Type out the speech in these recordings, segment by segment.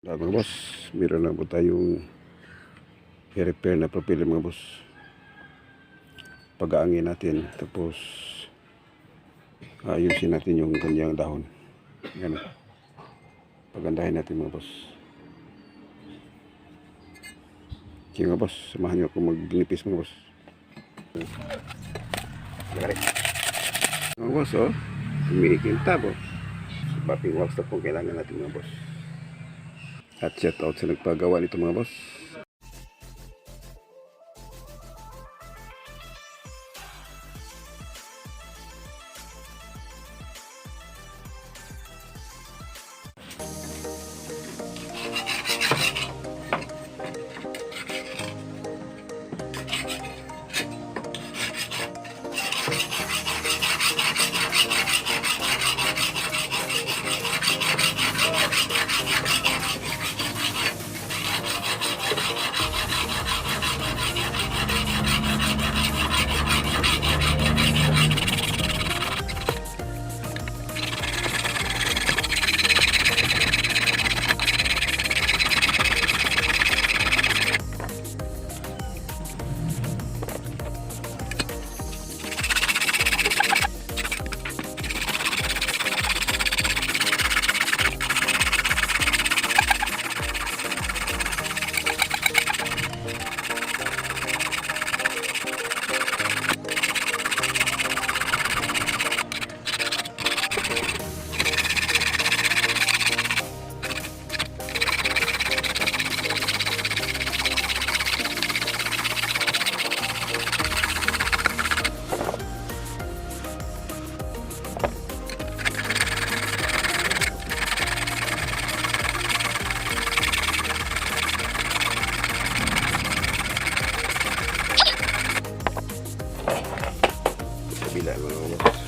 Mga boss, meron lang po tayong i-repair na propeller mga boss. Pag-aangin natin, tapos ayusin natin yung kanyang dahon. Yan. Pagandahin natin mga boss. Okay mga boss, samahan nyo ako maglipis mga boss. Mga boss, oh, umiikinta po. Bapping wax na po kailangan natin mga boss. At shout out sa nagpagawa nito mga boss. Kabila mga boss.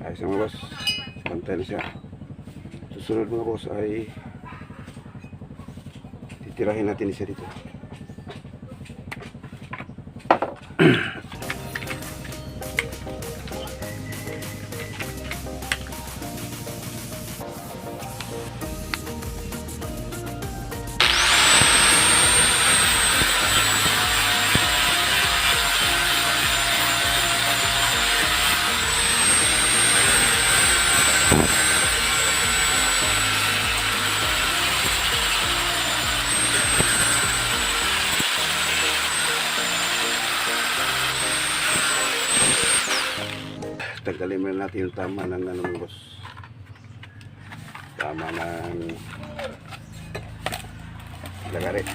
Ayos na mga boss, pantay na siya. Susunod mga boss ay titirahin natin siya dito. Tanggalin muna natin yung tama ng ano mga boss. Tama ng lagari.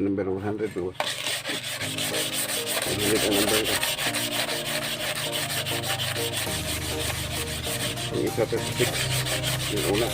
Number 100 bos. Ini ang number ito. Yung isa 36. Yung una.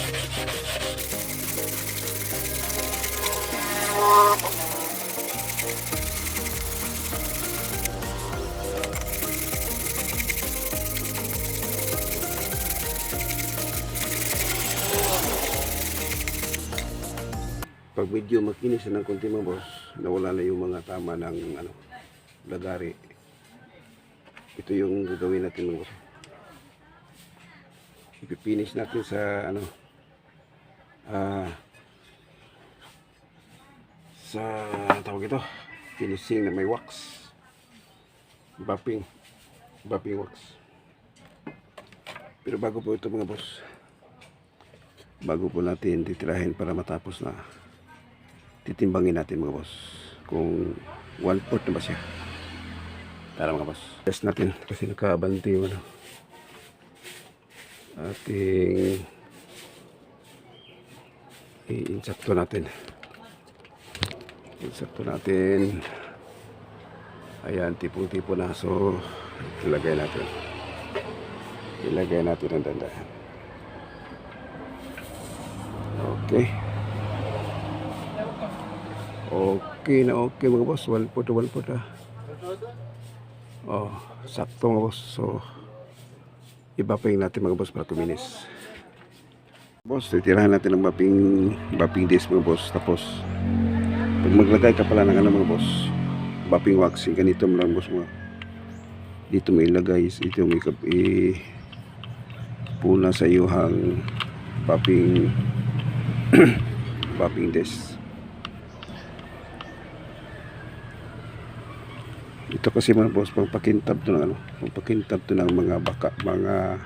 Pag medyo makinis na ng konti mga boss, nawala na yung mga tama ng lagari. Ito yung gagawin natin mga boss. Ipipinish natin sa sa tawag ito, finishing na may wax. Buffing wax. Pero bago po ito mga boss, bago po natin titirahin para matapos na, titimbangin natin mga boss kung 1/4 na ba siya. Tara mga boss, test natin kasi nakabanti yung ating i-insakto natin. Ayan, tipong-tipo na. So ilagay natin ang dandahan. Okay mga boss, 1/4 sakto mga boss. So i-buffing natin mga boss para kuminis. Boss, titirahan natin ang buffing disc mga boss. Tapos pag maglagay ka pala ng mga boss, buffing wax, ganito mo lang boss mga. Dito mo ilagay, ito mo puna sa iyong buffing disc. Ito kasi mga boss, pagpakintab to ng mga mga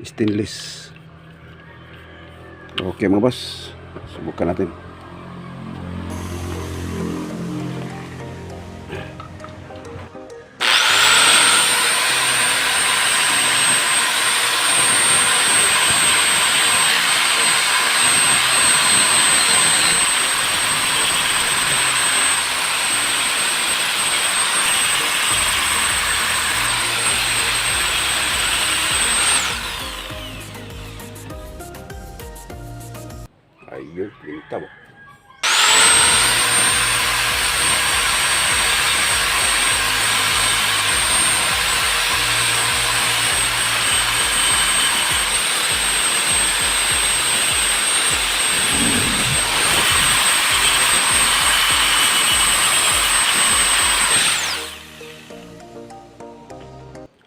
stainless. Okay mga boss, subukan natin. Ayun, pinta mo.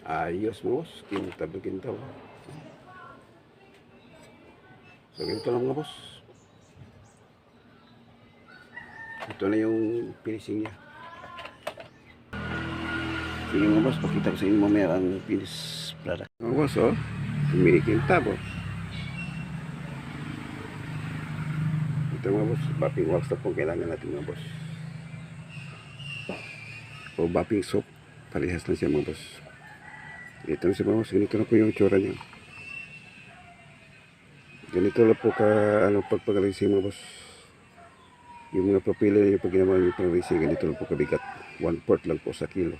Ayos mo boss, kintab. So ganito lang mga boss. Ito na yung finishing niya. Sige mga boss, pakita ko sa inyo mamaya ang finish product. Mga boss, kumikintab Ito mga boss, buffing wax na kung kailangan natin mga boss. O buffing soap, parehas lang siya mga boss. Ito na siya mga boss, ganito na po yung tsura niya. Ganito lang po pagpag-racing mga boss. Yung mga propeller yung pag ginawa yung pang-racing, ganito lang po kabigat. 1/4 lang po sa kilo.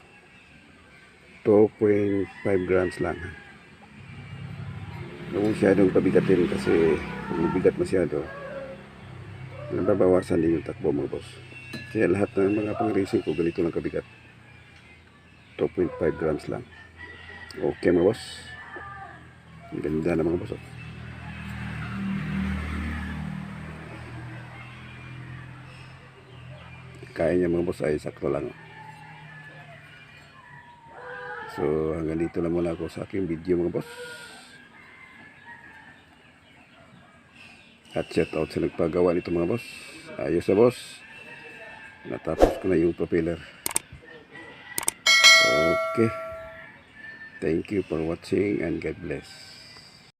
2.5 grams lang. Huwag masyadong pabigatin kasi kung mabigat masyado, nababawasan din yung takbo mga boss. Kaya lahat ng mga pang-racing ko ganito lang kabigat. 2.5 grams lang. Okay mga boss. Ang ganda na mga boss. Kaya niya mga boss ay sakto lang. So hanggang dito lang muna ako sa aking video mga boss. At shout out sa nagpagawa nito mga boss. Ayos na boss. Natapos ko na yung propeller. Okay. Thank you for watching and God bless.